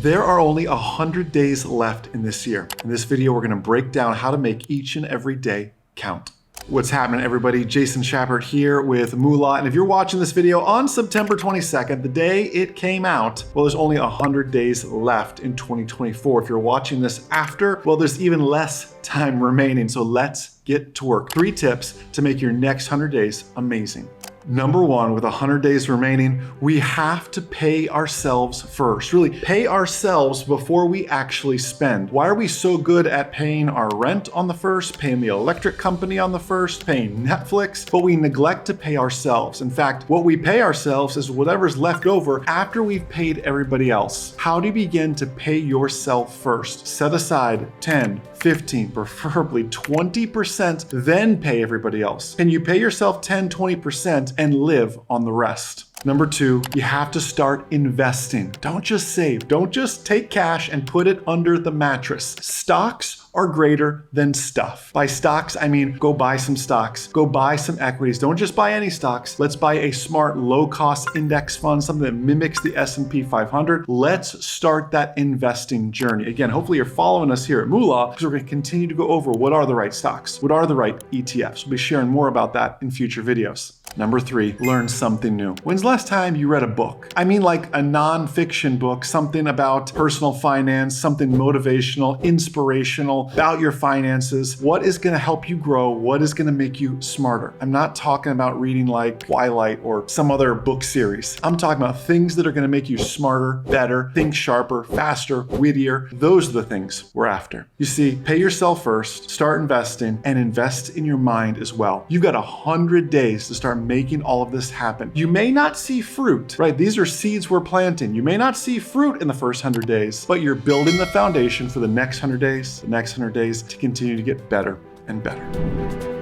There are only 100 days left in this year. In this video, we're gonna break down how to make each and every day count. What's happening, everybody? Jason Shepard here with Moola, and if you're watching this video on September 22nd, the day it came out, well, there's only 100 days left in 2024. If you're watching this after, well, there's even less time remaining, so let's get to work. 3 tips to make your next 100 days amazing. Number 1, with 100 days remaining, we have to pay ourselves first. Really, pay ourselves before we actually spend. Why are we so good at paying our rent on the first, paying the electric company on the first, paying Netflix, but we neglect to pay ourselves? In fact, what we pay ourselves is whatever's left over after we've paid everybody else. How do you begin to pay yourself first? Set aside 10, 15, preferably 20%, then pay everybody else. Can you pay yourself 10, 20% and live on the rest? Number 2, you have to start investing. Don't just save. Don't just take cash and put it under the mattress. Stocks are greater than stuff. By stocks, I mean go buy some stocks, go buy some equities. Don't just buy any stocks. Let's buy a smart, low-cost index fund, something that mimics the S&P 500. Let's start that investing journey. Again, hopefully you're following us here at Moola, because we're going to continue to go over what are the right stocks, what are the right ETFs. We'll be sharing more about that in future videos. Number 3, learn something new. When's the last time you read a book? I mean like a non-fiction book, something about personal finance, something motivational, inspirational, about your finances. What is gonna help you grow? What is gonna make you smarter? I'm not talking about reading like Twilight or some other book series. I'm talking about things that are gonna make you smarter, better, think sharper, faster, wittier. Those are the things we're after. You see, pay yourself first, start investing, and invest in your mind as well. You've got 100 days to start making all of this happen. You may not see fruit, right? These are seeds we're planting. You may not see fruit in the first 100 days, but you're building the foundation for the next 100 days, the next 100 days to continue to get better and better.